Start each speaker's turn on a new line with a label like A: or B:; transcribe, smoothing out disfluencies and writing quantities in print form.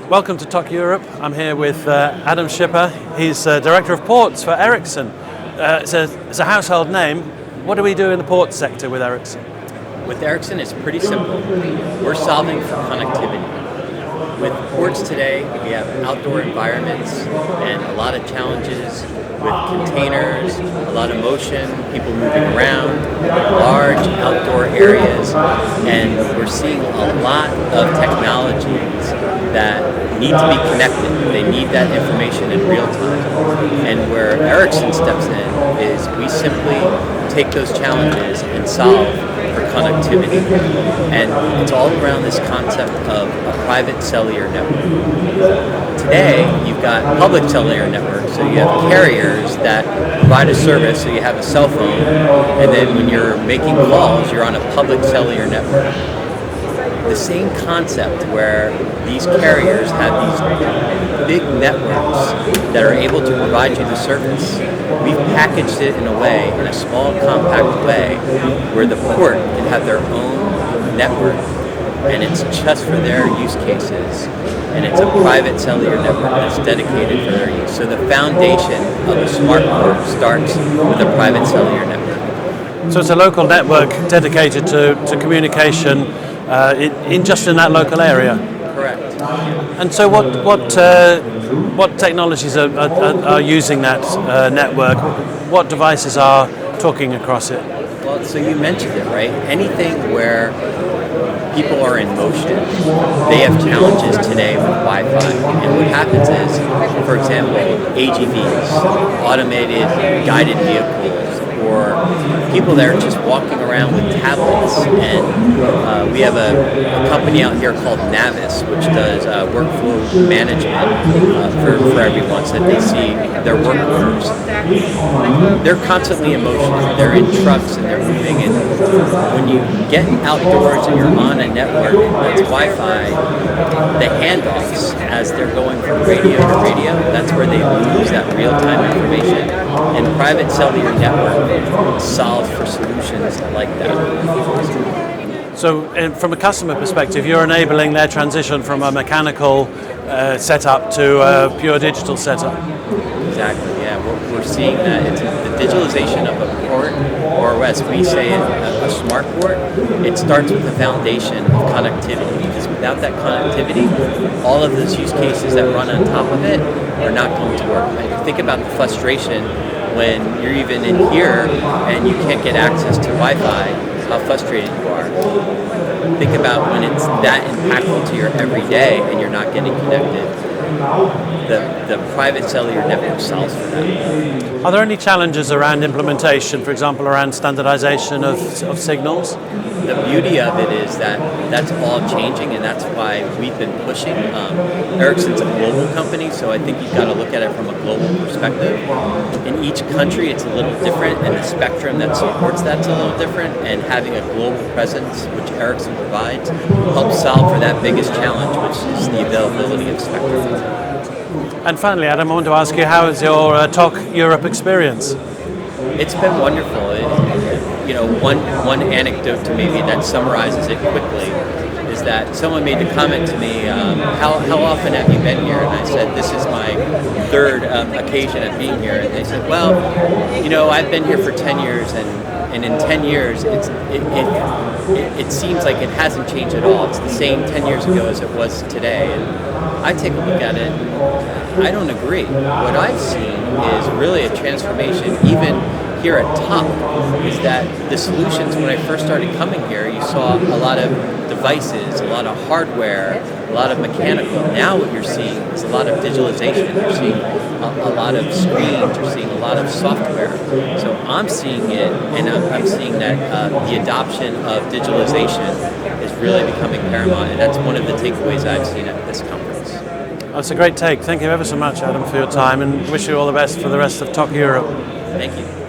A: Welcome to TOC Europe. I'm here with Adam Schipper. He's Director of Ports for Ericsson. It's a household name. What do we do in the ports sector with Ericsson?
B: With Ericsson, it's pretty simple. We're solving for connectivity. With ports today, we have outdoor environments and a lot of challenges with containers, a lot of motion, people moving around, large outdoor areas, and we're seeing a lot of technologies that need to be connected. They need that information in real time. And where Ericsson steps in is we simply take those challenges and solve for connectivity. And it's all around this concept of a private cellular network. Today, you've got public cellular networks, so you have carriers that provide a service, so you have a cell phone, and then when you're making calls, you're on a public cellular network. The same concept where these carriers have these big networks that are able to provide you the service. We've packaged it in a way, in a small, compact way, where the port can have their own network, and it's just for their use cases, and it's a private cellular network that's dedicated for their use. So the foundation of a smart port starts with a private cellular network.
A: So it's a local network dedicated to communication in that local area.
B: Correct.
A: And so what technologies are using that network? What devices are talking across it?
B: Well, so you mentioned it, right? Anything where people are in motion, they have challenges today with Wi-Fi. And what happens is, for example, AGVs, automated guided vehicles, or people that are just walking around with tablets. And we have a company out here called Navis, which does workflow management for everyone, so that they see their work orders. They're constantly in motion. They're in trucks and they're moving. And when you get outdoors and you're on a network that's Wi-Fi, the handoffs as they're going from radio to radio, that's where they lose that real-time information. And private cellular network solves for solutions like that.
A: So from a customer perspective, you're enabling their transition from a mechanical setup to a pure digital setup.
B: Exactly, yeah. We're seeing that. It's the digitalization of a port, or as we say, a smart port. It starts with the foundation of connectivity, because without that connectivity, all of those use cases that run on top of it are not going to work. And think about the frustration when you're even in here and you can't get access to Wi-Fi, how frustrated you are. Think about when it's that impactful to your everyday and you're not getting connected. The private cellular network solves for that.
A: Are there any challenges around implementation, for example, around standardization of signals?
B: The beauty of it is that that's all changing, and that's why we've been pushing. Ericsson's a global company, so I think you've got to look at it from a global perspective. In each country, it's a little different, and the spectrum that supports that's a little different, and having a global presence, which Ericsson provides, helps solve for that biggest challenge, which is the availability of spectrum.
A: And finally, Adam, I want to ask you, how is your TOC Europe experience?
B: It's been wonderful. One anecdote to maybe that summarizes it quickly is that someone made the comment to me, how often have you been here? And I said, this is my third occasion of being here. And they said, well, I've been here for 10 years, and in 10 years, it seems like it hasn't changed at all. It's the same 10 years ago as it was today. And I take a look at it, I don't agree. What I've seen is really a transformation, even here at TOC, is that the solutions, when I first started coming here, you saw a lot of devices, a lot of hardware, a lot of mechanical. Now what you're seeing is a lot of digitalization. You're seeing a lot of screens, you're seeing a lot of software. So I'm seeing it, and I'm seeing that the adoption of digitalization is really becoming paramount, and that's one of the takeaways I've seen at this conference.
A: That's a great take. Thank you ever so much, Adam, for your time, and wish you all the best for the rest of TOC Europe.
B: Thank you.